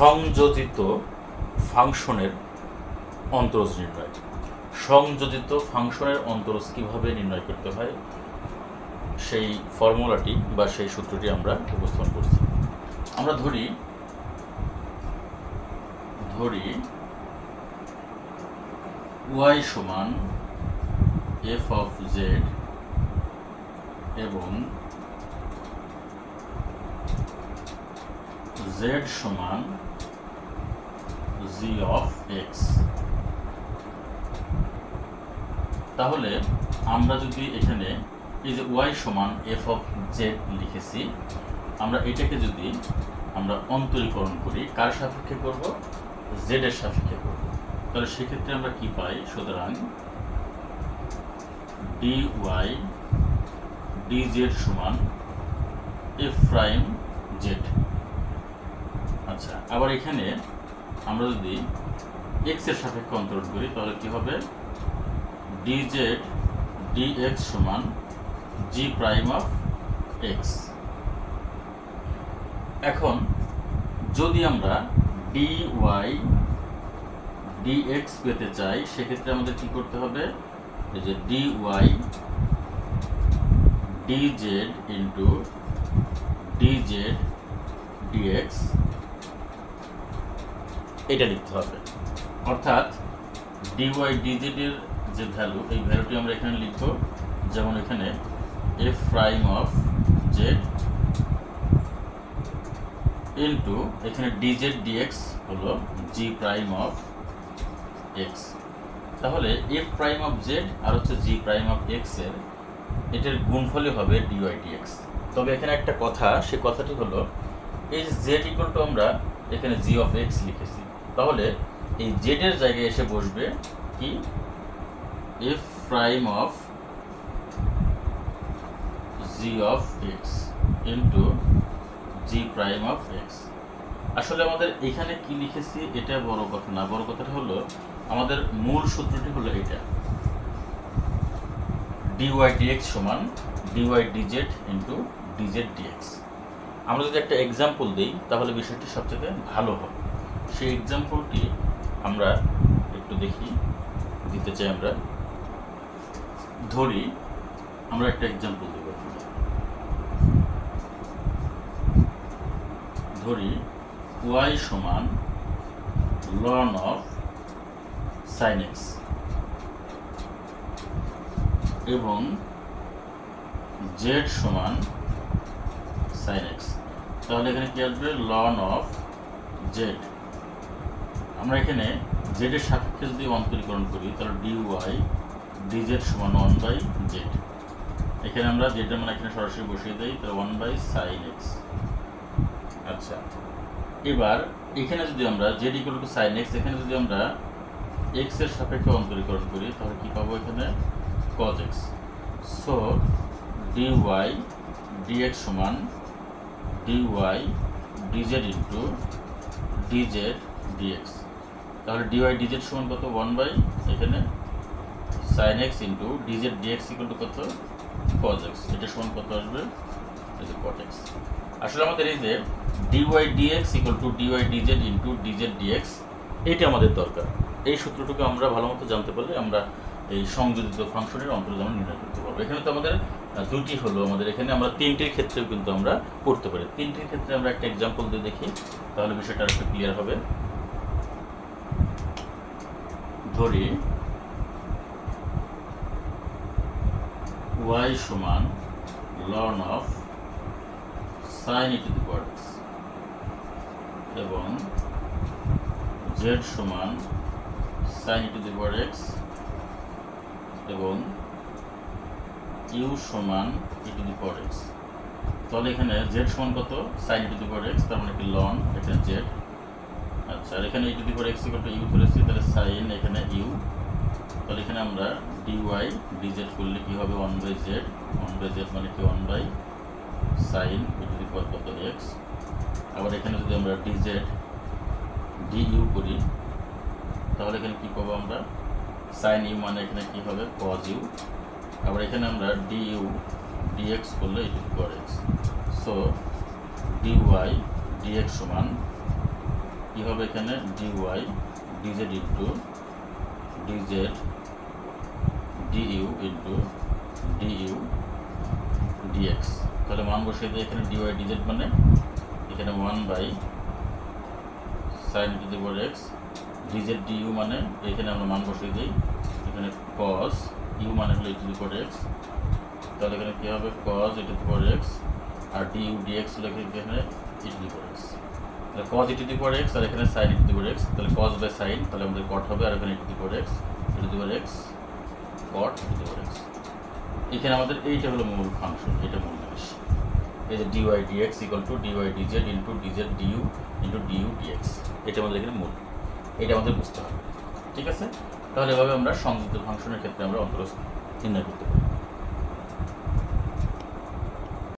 সংযোজিত ফাংশনের অন্তরজ নির্ণয়। সংযোজিত ফাংশনের অন্তরজ কীভাবে নির্ণয় করতে হয় সেই ফর্মুলাটি বা সেই সূত্রটি আমরা উপস্থাপন করছি। আমরা ধরি y সমান f of z এবং z সমান g of x। তাহলে আমরা যদি এখানে এই যে y সমান f of z লিখেছি, আমরা এটাকে যদি আমরা অন্তরীকরণ করি, কার সাপেক্ষে করব? z এর সাপেক্ষে করব। তাহলে সেক্ষেত্রে আমরা কি পাই? সুতরাং dy dz সমান f প্রাইম z। আচ্ছা, আবার এখানে আমরা যদি x এর সাপেক্ষে অন্তরণ করি তাহলে কি হবে? dz dx সমান g প্রাইম অফ x। এখন যদি আমরা dy dx পেতে চাই সেক্ষেত্রে আমাদের কি করতে হবে? এই যে dy dz into dz dx এটা লিখতে হবে। অর্থাৎ dy dz এর যে ভ্যালু, এই ভ্যালুটি আমরা এখানে লিখব, যেমন এখানে f prime of z into এখানে dz dx হলো g প্রাইম অফ x। তাহলে f প্রাইম অফ z আর হচ্ছে g প্রাইম অফ x এর এটার গুণফলই হবে dy dx। তবে এখানে একটা কথা, সে কথাটি হলো এই যে z ইকুয়াল টু আমরা এখানে g অফ x লিখেছি, তাহলে এই z এর জায়গায় এসে বসবে কি? f prime of g of x into g prime of x। আসলে আমাদের এখানে কি লিখেছি এটা বড় কথা না, বড় কথাটা হলো আমাদের মূল সূত্রটি হলো এটা, dy dx সমান dy dz into dz dx। আমরা যদি একটা এক্সাম্পল দিই তাহলে বিষয়টি সবচেয়ে ভালো হবে। সেই এক্সাম্পলটি আমরা একটু দিতে চাই। আমরা ধরি আমরা একটা এক্সাম্পল দেব। ধরি y সমান ln of sin x এবং z সমান sin x। তাহলে এখানে কি আসবে? ln of z। আমরা এখানে z এর সাপেক্ষে যদি অন্তরীকরণ করি তাহলে dy dz সমান 1/z। এখানে আমরা z এর মান এখানে সরাসরি বসিয়ে দেই, তাহলে 1/sin x। আচ্ছা, এবার এখানে যদি আমরা z equal to sin x, এখানে যদি আমরা x এর সাপেক্ষে অন্তরীকরণ করি তাহলে কি পাবো? এখানে cos x। So dy dx সমান dy dz into dz dx। তাহলে dy dz সমান কত? 1 এখানে sin x into dz dx equal to কত? cos x। এটা সমান কত আসবে? এই যে cot x। আসলে আমাদের এই যে dy dx equal to dy dz into dz dx এইটা আমাদের দরকার। এই সূত্রটুকু আমরা ভালো মতো জানতে পারলে আমরা এই সংযোজিত ফাংশনের অন্তরজ নির্ণয় করতে পারবো। এখানে তো আমাদের দুটি হলো, আমাদের এখানে আমরা তিনটির ক্ষেত্রেও কিন্তু আমরা করতে পারি। তিনটির ক্ষেত্রে আমরা একটা এক্সাম্পল দিয়ে দেখি, তাহলে বিষয়টা আরেকটু ক্লিয়ার হবে। ধরি y সমান ln of sin e to the power x এবং z সমান sin e to the power x এবং u সমান e to the power x। তাহলে এখানে z সমান কত? sin e to the power x, তার মানে কি ln এখানে z। আচ্ছা, আর এখানে e to the power x equal to u ধরেছি, তাহলে sin এখানে u। তাহলে এখানে আমরা dy dz করলে কি হবে? 1/z। 1/z মানে কি? 1/sin e to the power কত? x। আবার এখানে যদি আমরা dz du করি তাহলে এখানে কি পাবো আমরা? sin u মানে এখানে কি হবে? cos u। আবার এখানে আমরা du dx করলে e to the power x। So dy dx সমান কী হবে এখানে dy dz into dz du into du dx. তাহলে মান বসিয়ে দিয়ে এখানে ডিওয়াই ডিজেড মানে এখানে 1/sin two the power x, DZ DU মানে এখানে আমরা মান বসিয়ে দিই এখানে cos ইউ মানে হলো e to the power x. তাহলে এখানে কী হবে cos e to the power x আর ডিইউ ডিএক্স হলো এখানে e to the power x. তাহলে cos e to the power x আর এখানে sin e to the power x, তাহলে cos বাই sin, তাহলে আমাদের cot হবে আর এখানে e to the power x, e to the power x cot e to the power x. এখানে আমাদের এইটা হলো মূল ফাংশন, এটা মূল জিনিস। এই যে dy dx equal to dy dz into dz du into du dx, এটা আমাদের এখানে মূল, এটা আমাদের বুঝতে হবে। ঠিক আছে, তাহলে এভাবে আমরা সংযুক্ত ফাংশনের ক্ষেত্রে আমরা অন্তরস্থ নির্ণয় করতে পারি।